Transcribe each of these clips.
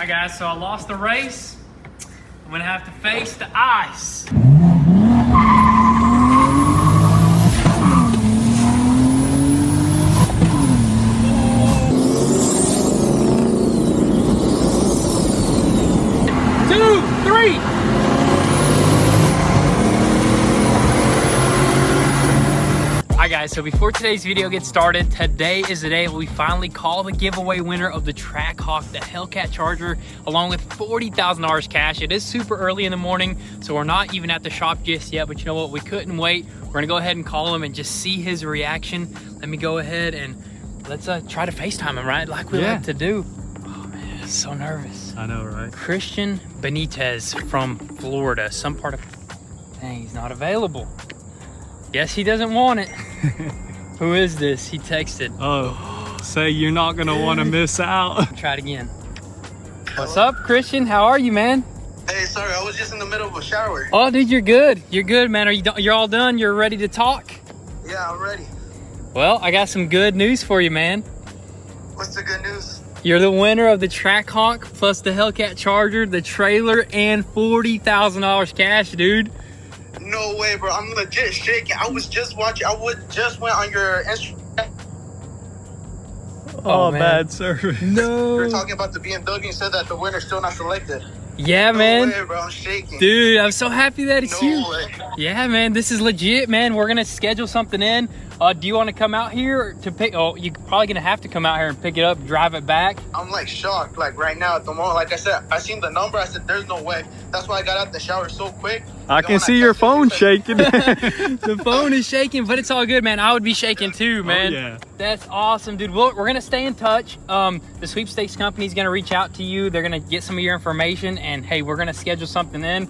Alright guys, so I lost the race. I'm gonna have to face the ice. Alright guys, so before today's video gets started, today is the day we finally call the giveaway winner of the Trackhawk, the Hellcat Charger, along with $40,000 cash. It is super early in the morning, so we're not even at the shop just yet, but you know what? We couldn't wait. We're gonna go ahead and call him and just see his reaction. Let me go ahead and let's try to FaceTime him, right? Like we like to do. Oh man, I'm so nervous. I know, right? Christian Benitez from Florida, some part of... Dang, he's not available. Guess he doesn't want it. Who is this? He texted. Oh, say you're not gonna want to miss out. Try it again. What's up, Christian? How are you, man? Hey, sorry, I was just in the middle of a shower. Oh, dude, you're good. You're good, man. Are you done? You're all done? You're ready to talk? Yeah, I'm ready. Well, I got some good news for you, man. What's the good news? You're the winner of the Trackhawk plus the Hellcat Charger, the trailer, and $40,000 cash, dude. No way, bro. I'm legit shaking. I was just watching. Just went on your Instagram. Oh, bad service. No. You were talking about the BMW and said that the winner's still not selected. Yeah, no man. Way, bro. I'm shaking. Dude, I'm so happy that it's you. No way. Yeah, man. This is legit, man. We're gonna schedule something in. Do you want to come out here to pick? Oh, you're probably gonna have to come out here and pick it up, drive it back. I'm like shocked, like right now at the moment. Like I said, I seen the number. I said, "There's no way." That's why I got out the shower so quick. I can see your phone shaking. The phone is shaking, but it's all good, man. I would be shaking too, man. Oh, yeah. That's awesome, dude. We're gonna stay in touch. The sweepstakes company is gonna reach out to you. They're gonna get some of your information, and hey, we're gonna schedule something in.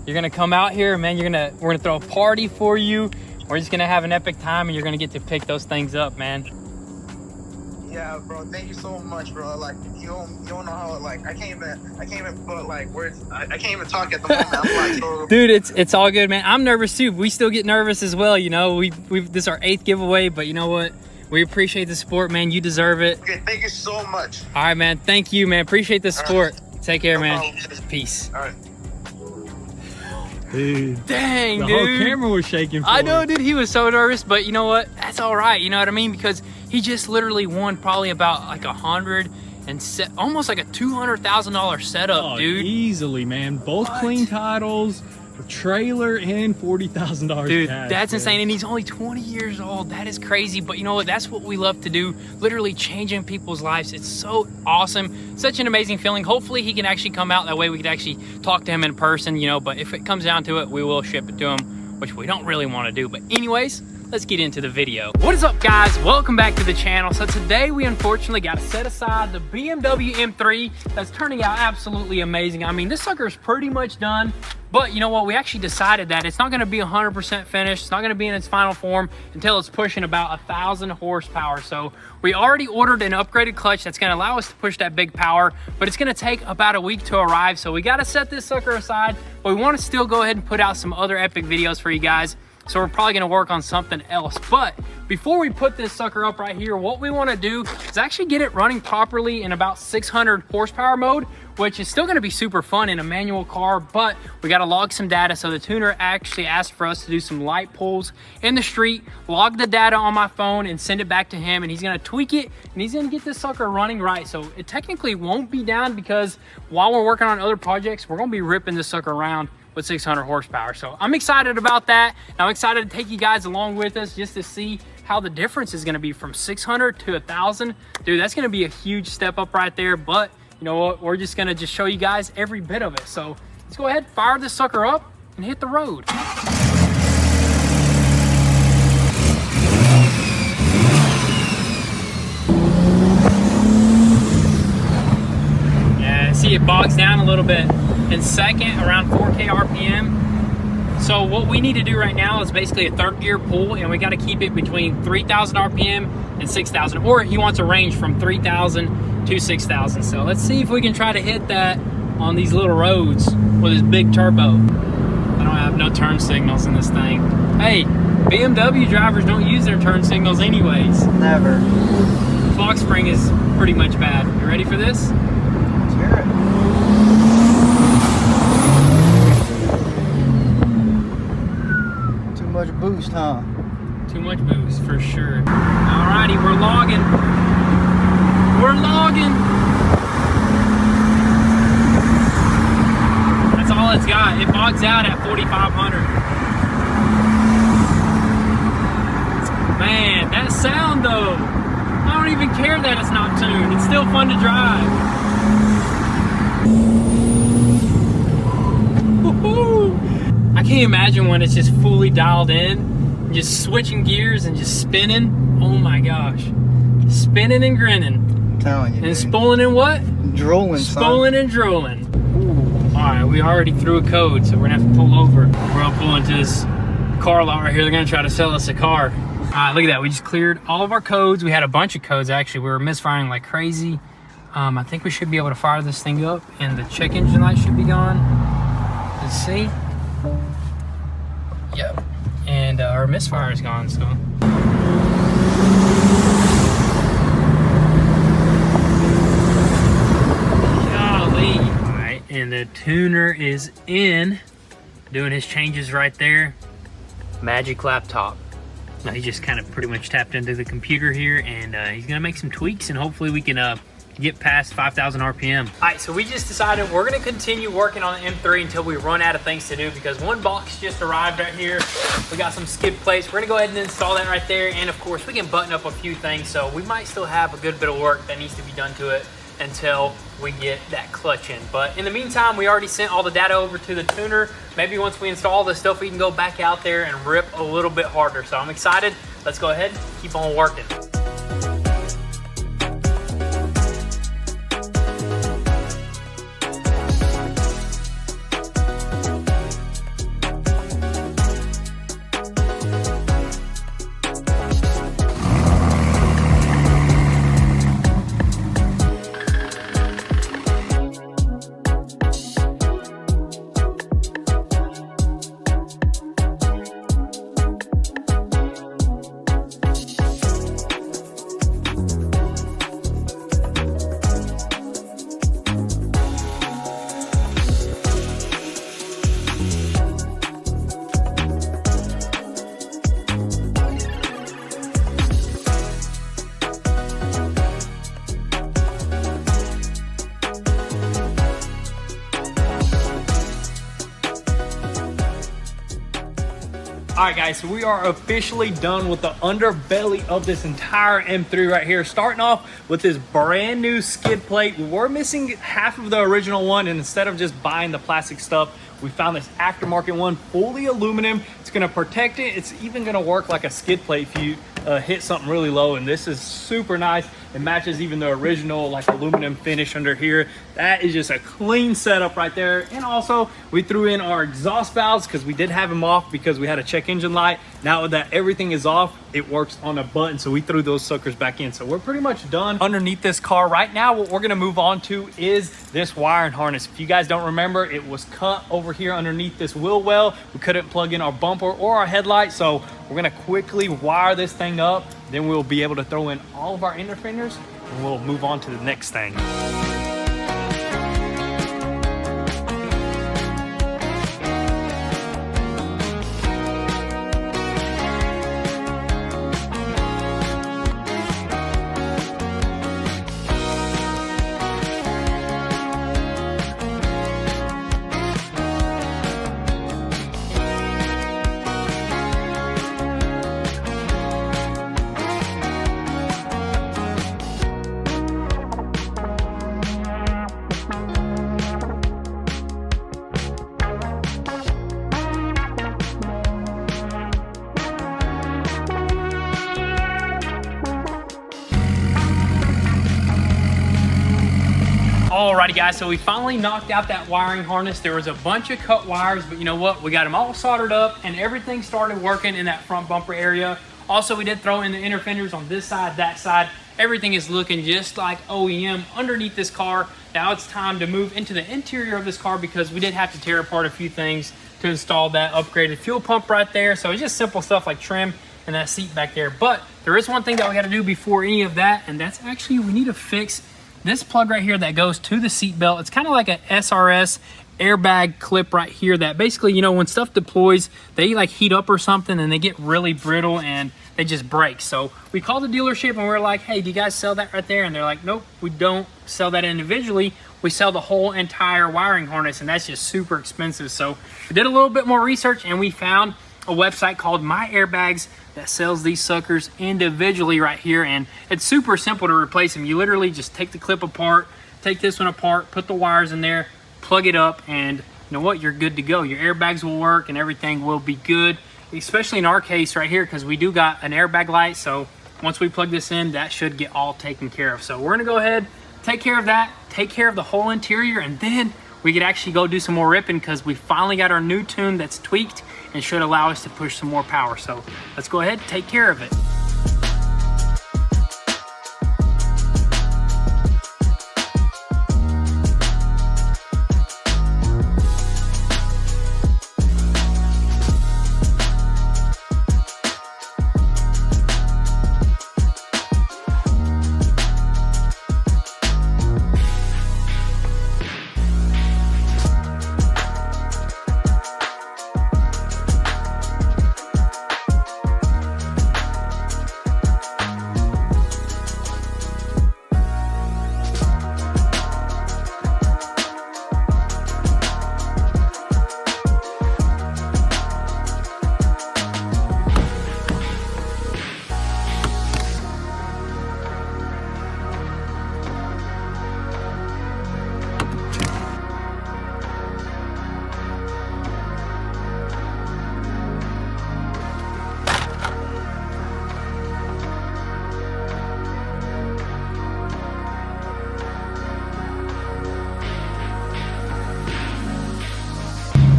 You're gonna come out here, man. We're gonna throw a party for you. We're just gonna have an epic time, and you're gonna get to pick those things up, man. Yeah, bro. Thank you so much, bro. Like you don't know how like I can't even put like words. I can't even talk at the moment. I'm like so. Dude, it's all good, man. I'm nervous too. We still get nervous as well, you know. This is our 8th giveaway, but you know what? We appreciate the support, man. You deserve it. Okay, thank you so much. All right, man. Thank you, man. Appreciate the support. Right. Take care, man. Problem. Peace. All right. Dude, dang, the dude. whole camera was shaking for I know, him. dude. He was so nervous, but you know what? That's all right. You know what I mean? Because he just literally won probably about like almost like a $200,000 setup, dude. Easily, man. Both clean titles, a trailer, and $40,000 dude, cash. that's insane. And he's only 20 years old. That is crazy. But you know what? That's what we love to do. Literally changing people's lives. It's so awesome. Such an amazing feeling. Hopefully he can actually come out. That way we could actually talk to him in person, you know. But if it comes down to it, we will ship it to him, which we don't really want to do. But anyways, let's get into the video. What is up, guys? Welcome back to the channel. So today we unfortunately got to set aside the BMW M3 that's turning out absolutely amazing. I mean, this sucker is pretty much done. But you know what? We actually decided that it's not going to be 100% finished. It's not going to be in its final form until it's pushing about 1,000 horsepower. So we already ordered an upgraded clutch that's going to allow us to push that big power, but it's going to take about a week to arrive. So we got to set this sucker aside, but we want to still go ahead and put out some other epic videos for you guys. So we're probably gonna work on something else. But before we put this sucker up right here, what we wanna do is actually get it running properly in about 600 horsepower mode, which is still gonna be super fun in a manual car, but we gotta log some data. So the tuner actually asked for us to do some light pulls in the street, log the data on my phone and send it back to him, and he's gonna tweak it, and he's gonna get this sucker running right. So it technically won't be down because while we're working on other projects, we're gonna be ripping this sucker around with 600 horsepower. So I'm excited about that. And I'm excited to take you guys along with us just to see how the difference is gonna be from 600 to 1,000. Dude, that's gonna be a huge step up right there. But you know what? We're just gonna show you guys every bit of it. So let's go ahead, fire this sucker up and hit the road. Yeah, see it bogs down a little bit. In second, around 4K RPM. So what we need to do right now is basically a 3rd gear pull, and we got to keep it between 3,000 RPM and 6,000, or he wants a range from 3,000 to 6,000. So let's see if we can try to hit that on these little roads with his big turbo. I don't have no turn signals in this thing. Hey, BMW drivers don't use their turn signals anyways. Never. Clock spring is pretty much bad. You ready for this? Let's hear it. huh? Too much boost for sure. Alrighty, we're logging. We're logging. That's all it's got. It bogs out at 4,500. Man, that sound though. I don't even care that it's not tuned. It's still fun to drive. Woo-hoo. I can't imagine when it's just fully dialed in, just switching gears and just spinning. Oh my gosh. Spinning and grinning. I'm telling you. And spoiling and what? Drooling, Spoiling and drooling. Alright, we already threw a code, so we're gonna have to pull over. We're gonna pull into this car lot right here. They're gonna try to sell us a car. Alright, look at that. We just cleared all of our codes. We had a bunch of codes actually. We were misfiring like crazy. I think we should be able to fire this thing up and the check engine light should be gone. Let's see. Yep. And our misfire is gone, so. Golly. Alright, and the tuner is in, doing his changes right there. Magic laptop. Now he just kind of pretty much tapped into the computer here, and he's gonna make some tweaks, and hopefully we can get past 5,000 RPM. All right, so we just decided we're gonna continue working on the M3 until we run out of things to do, because one box just arrived right here. We got some skid plates. We're gonna go ahead and install that right there, and of course we can button up a few things, so we might still have a good bit of work that needs to be done to it until we get that clutch in. But in the meantime, we already sent all the data over to the tuner. Maybe once we install this stuff, we can go back out there and rip a little bit harder. So I'm excited. Let's go ahead and keep on working. All right, guys, so we are officially done with the underbelly of this entire M3 right here. Starting off with this brand new skid plate. We were missing half of the original one, and instead of just buying the plastic stuff, we found this aftermarket one, fully aluminum. It's gonna protect it. It's even gonna work like a skid plate if you hit something really low, and this is super nice. It matches even the original like aluminum finish under here. That is just a clean setup right there. And also we threw in our exhaust valves because we did have them off because we had a check engine light. Now that everything is off, it works on a button, so we threw those suckers back in. So we're pretty much done underneath this car. Right now what we're gonna move on to is this wiring harness. If you guys don't remember, it was cut over here underneath this wheel well. We couldn't plug in our bumper or our headlight, so we're gonna quickly wire this thing up. Then we'll be able to throw in all of our inner fenders, and we'll move on to the next thing. Alrighty guys, so we finally knocked out that wiring harness. There was a bunch of cut wires, but you know what? We got them all soldered up and everything started working in that front bumper area. Also, we did throw in the inner fenders on this side, that side. Everything is looking just like OEM underneath this car. Now it's time to move into the interior of this car because we did have to tear apart a few things to install that upgraded fuel pump right there. So it's just simple stuff like trim and that seat back there. But there is one thing that we got to do before any of that, and that's actually we need to fix this plug right here that goes to the seat belt. It's kind of like a SRS airbag clip right here that basically, you know, when stuff deploys, they like heat up or something and they get really brittle and they just break. So we called the dealership and we were like, hey, do you guys sell that right there? And they're like, nope, we don't sell that individually. We sell the whole entire wiring harness, and that's just super expensive. So we did a little bit more research and we found a website called My Airbags that sells these suckers individually right here, and it's super simple to replace them. You literally just take the clip apart, take this one apart, put the wires in there, plug it up, and you know what, you're good to go. Your airbags will work and everything will be good, especially in our case right here because we do got an airbag light. So once we plug this in, that should get all taken care of. So we're gonna go ahead, take care of that, take care of the whole interior, and then we could actually go do some more ripping because we finally got our new tune that's tweaked and should allow us to push some more power. So let's go ahead, take care of it.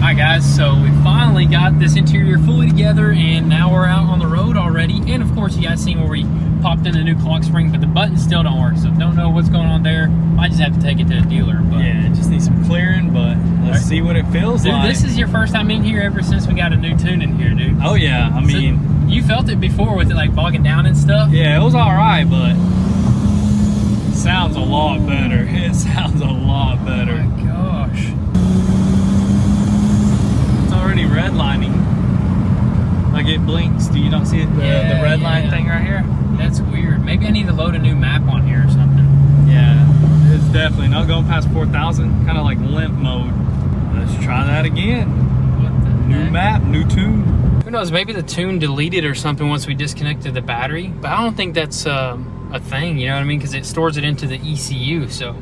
Alright guys, so we finally got this interior fully together and now we're out on the road already. And of course you guys seen where we popped in the new clock spring, but the buttons still don't work. So don't know what's going on there. I just have to take it to the dealer. But Yeah, it just needs some clearing, but let's see what it feels dude, like. this is your first time in here ever since we got a new tune in here, dude. Oh yeah, I mean... So you felt it before with it like bogging down and stuff? Yeah, it was alright, but it sounds a lot better. It sounds a lot better. Oh my gosh. Already redlining. Like it blinks. Do you not see it? The red line thing right here? That's weird. Maybe I need to load a new map on here or something. Yeah, it's definitely not going past 4,000. Kind of like limp mode. Let's try that again. What the New heck? map, new tune. Who knows? Maybe the tune deleted or something once we disconnected the battery. But I don't think that's a thing. You know what I mean? Because it stores it into the ECU. So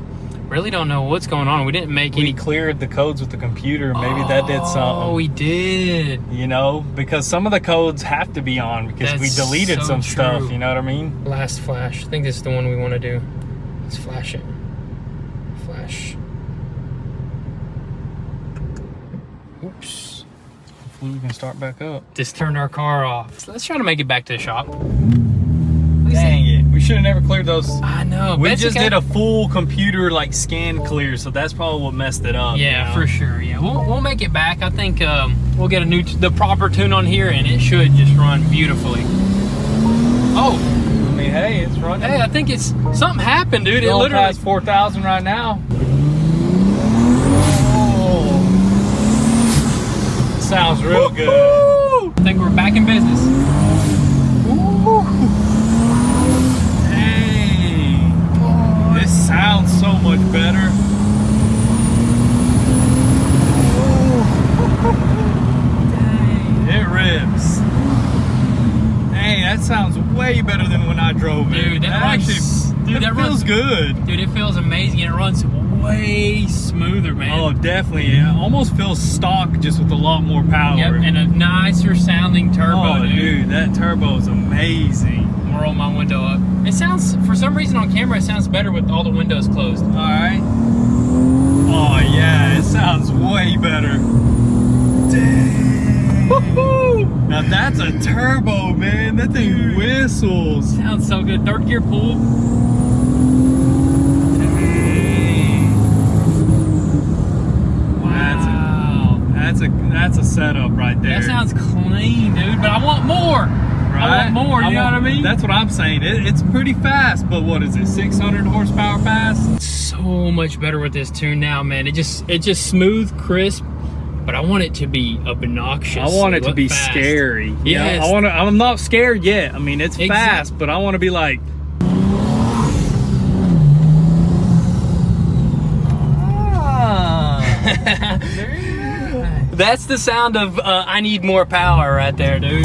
really don't know what's going on. We didn't make We any. cleared the codes with the computer. Maybe that did something. Oh, we did. You know, because some of the codes have to be on because we That's deleted so some stuff. true. You know what I mean? Last flash. I think this is the one we want to do. Let's flash it. Flash. Oops. Hopefully we can start back up. Just turned our car off. So let's try to make it back to the shop. Dang it. We should have never cleared those. I know. We Betsy just got- did a full computer like scan clear, so that's probably what messed it up. Yeah, you know? for sure. Yeah, we'll make it back. I think we'll get the proper tune on here, and it should just run beautifully. Oh, I mean, hey, it's running. hey, I think it's something happened, dude. It Going literally. past 4,000 right now. Oh, sounds real good. Woo! I think we're back in business. Dang, this sounds so much better. It rips. Dang, that sounds way better than when I drove it. Dude, that runs- dude, that feels runs- good. Dude, it feels amazing, and it runs way smoother, man. Oh, definitely. It almost feels stock, just with a lot more power. Yep, and a nicer sounding turbo, Oh, dude, that turbo is amazing. I'm gonna roll my window up. It sounds, for some reason on camera, it sounds better with all the windows closed. All right. Oh yeah, it sounds way better. Dang. Woohoo! Now that's a turbo, man. That thing whistles. Sounds so good. Third gear pull. Dang. Wow. That's a setup right there. That sounds clean, dude, but I want more. right? want more, you know what I mean? That's what I'm saying. It's pretty fast, but what is it, 600 horsepower fast? So much better with this tune now, man. It's just smooth, crisp, but I want it to be obnoxious. I want it to be fast. scary. Yes. I'm not scared yet. I mean, it's fast, but I want to be like, That's the sound of I need more power right there, dude.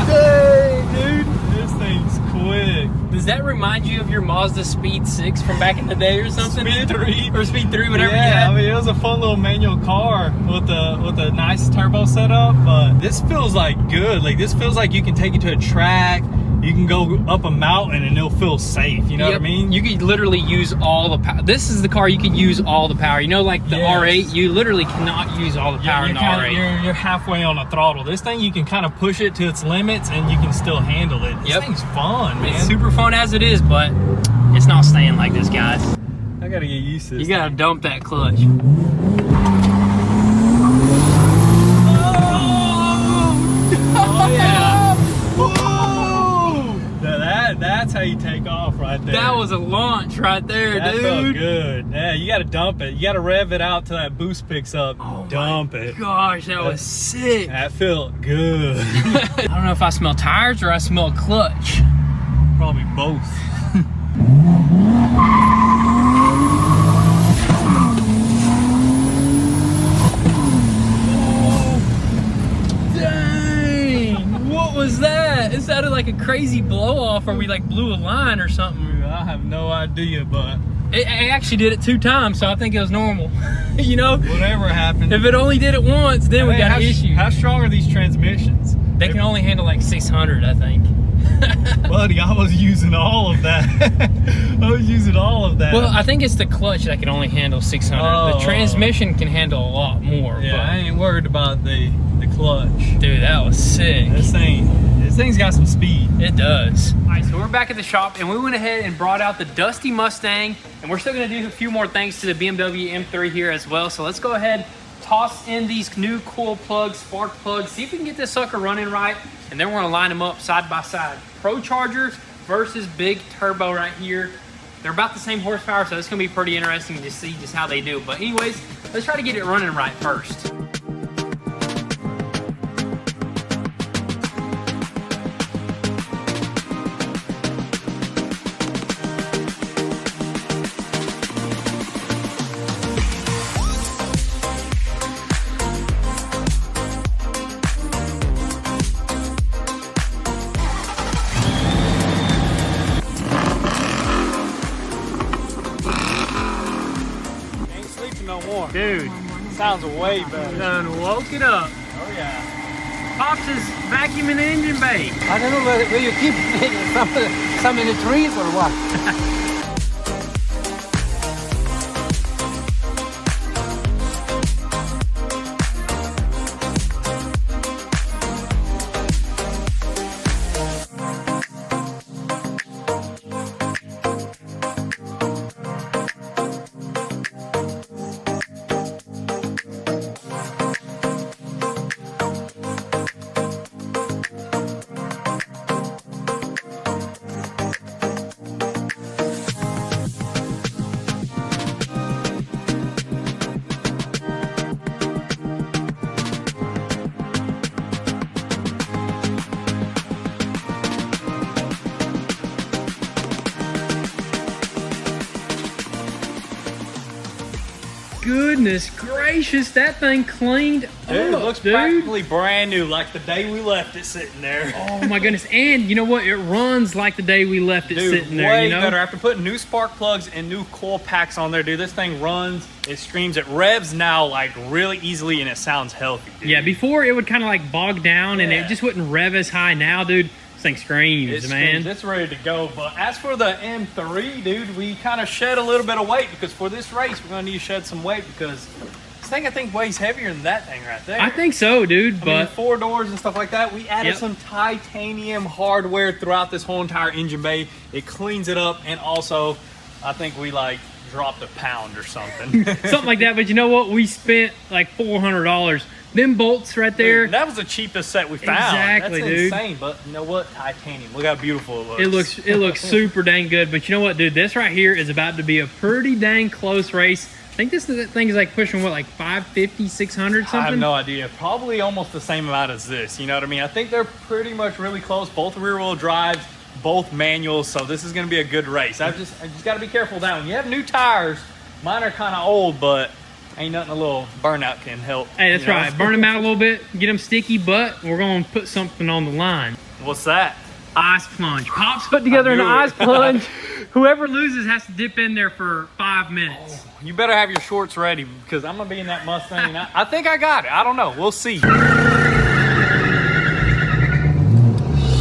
dang, dude, this thing's quick. Does that remind you of your Mazda Speed 6 from back in the day or something? Speed 3. Or Speed 3, whatever you Yeah, had? I mean, it was a fun little manual car with a nice turbo setup, but this feels like good. Like, this feels like you can take it to a track. You can go up a mountain and it'll feel safe. You know what I mean? You could literally use all the power. This is the car you could use all the power. You know, like the R8, you literally cannot use all the power in the R8. You're halfway on a throttle. This thing, you can kind of push it to its limits and you can still handle it. This thing's fun, man. It's super fun as it is, but it's not staying like this, guys. I gotta get used to this. You gotta dump that clutch. Oh yeah. That's how you take off right there. That was a launch right there, that dude. felt good. Yeah, you gotta dump it. You gotta rev it out till that boost picks up. Dump it. Gosh, that was sick. That felt good. I don't know if I smell tires or I smell clutch. Probably both. Dang! What was that? It sounded like a crazy blow off, or we like blew a line or something. I have no idea, but It actually did it 2 times, so I think it was normal. You know? whatever happened. If it only did it once, then we got an issue. How strong are these transmissions? They can only handle like 600, I think. Buddy, I was using all of that. I was using all of that. Well, I think it's the clutch that can only handle 600. The transmission can handle a lot more. Yeah, but, I ain't worried about the clutch. dude, that was sick. This thing's got some speed. It does. All right, so we're back at the shop, and we went ahead and brought out the Dusty Mustang, and we're still gonna do a few more things to the BMW M3 here as well. So let's go ahead, toss in these new coil plugs, spark plugs, see if we can get this sucker running right, and then we're gonna line them up side by side. Pro Chargers versus big turbo right here. They're about the same horsepower, so it's gonna be pretty interesting to see just how they do. But anyways, let's try to get it running right first. No more. Dude, sounds way better. Done woke it up. Oh yeah. Pops is vacuuming the engine bay. I don't know where you keep some in the trees or what. Goodness gracious, that thing cleaned Dude, it up, looks dude. practically brand new, like the day we left it sitting there. Oh my goodness, and you know what? It runs like the day we left it Dude, sitting there, way you know? better. After putting new spark plugs and new coil packs on there, dude, this thing runs, it screams, it revs now like really easily, and it sounds healthy, dude. Yeah, before it would kind of like bog down and it just wouldn't rev as high. Now, dude, this thing screams, man. It's ready to go. But as for the M3, dude, we kind of shed a little bit of weight because for this race, we're going to need to shed some weight because this thing, I think, weighs heavier than that thing right there. I think so, dude, I but mean, 4 doors and stuff like that. We added some titanium hardware throughout this whole entire engine bay. It cleans it up, and also, I think we like dropped a pound or something. Something like that. But you know what? We spent like $400. Them bolts right there. Dude, that was the cheapest set we found. Exactly, That's dude. insane. But you know what? Titanium. Look how beautiful it looks. It looks super dang good. But you know what, dude? This right here is about to be a pretty dang close race. I think this thing is like pushing what, like 550, 600 something? I have no idea. Probably almost the same amount as this. You know what I mean? I think they're pretty much really close. Both rear wheel drives, both manuals. So this is going to be a good race. I just got to be careful with that one. You have new tires. Mine are kind of old, but ain't nothing a little burnout can help. Hey, that's right. Burn them out a little bit, get them sticky, but we're going to put something on the line. What's that? Ice plunge. Pops put together an ice plunge. Whoever loses has to dip in there for 5 minutes. Oh, you better have your shorts ready because I'm going to be in that Mustang. I think I got it. I don't know. We'll see.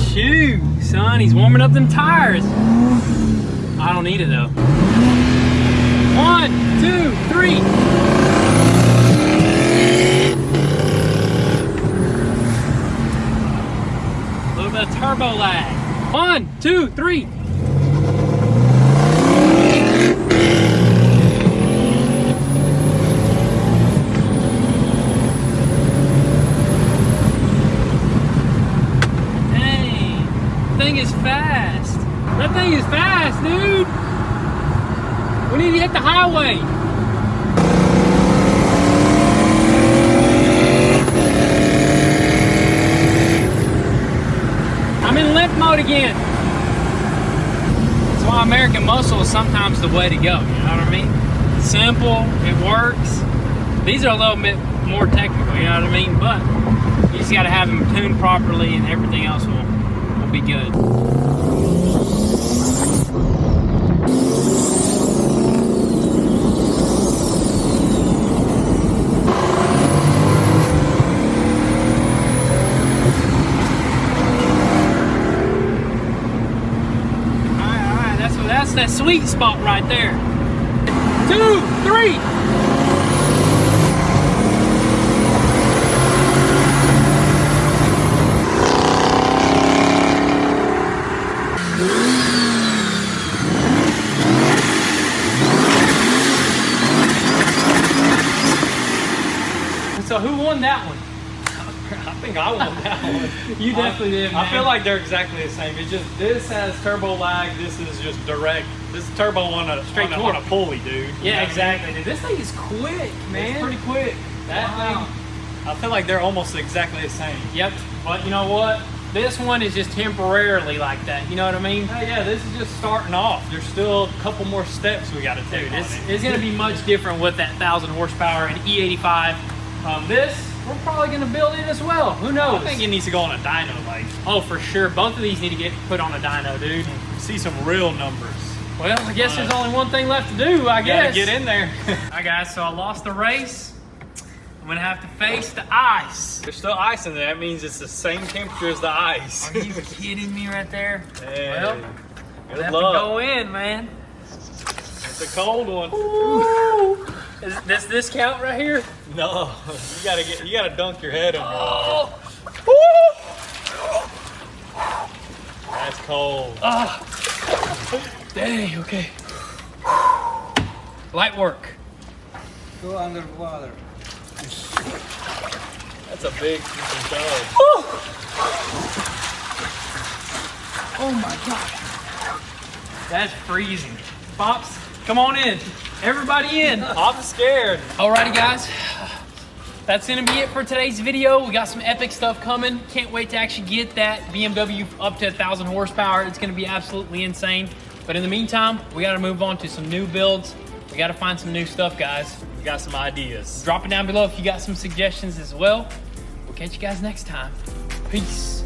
Shoot, son, he's warming up them tires. I don't need it though. 1, 2, 3. A little bit of turbo lag. 1, 2, 3. Thing is fast. That thing is fast, dude. We need to hit the highway. I'm in limp mode again. That's why American Muscle is sometimes the way to go. You know what I mean? It's simple, it works. These are a little bit more technical, you know what I mean? But you just got to have them tuned properly and everything else will be good. Alright, that's that sweet spot right there. 2, 3. So who won that one? I think I won that one. You definitely did, man. I feel like they're exactly the same. It's just this has turbo lag. This is just direct. This is turbo on a Straight on a pulley, dude. Yeah, exactly. Dude, this thing is quick, man. It's pretty quick. That thing, I feel like they're almost exactly the same. Yep. But you know what? This one is just temporarily like that. You know what I mean? Hey, yeah, this is just starting off. There's still a couple more steps we got to take. It's going to be much different with that 1,000 horsepower and E85. This, we're probably going to build in as well. Who knows? I think it needs to go on a dyno, like. Oh, for sure. Both of these need to get put on a dyno, dude. See some real numbers. Well, I guess there's only one thing left to do, I guess. Gotta get in there. Alright guys, so I lost the race. I'm gonna have to face the ice. There's still ice in there. That means it's the same temperature as the ice. Are you kidding me right there? Hey, Well, good I have luck. to go in, man. It's a cold one. Ooh. Does this count right here? No, you gotta dunk your head under water. Oh. That's cold. Dang, okay. Light work. Go underwater. That's a big dog. Oh my God. That's freezing. Pops, come on in. Everybody in. I'm scared. Alrighty guys, that's gonna be it for today's video. We got some epic stuff coming. Can't wait to actually get that BMW up to 1,000 horsepower. It's gonna be absolutely insane. But in the meantime, we gotta move on to some new builds. We gotta find some new stuff, guys. We got some ideas. Drop it down below if you got some suggestions as well. We'll catch you guys next time. Peace.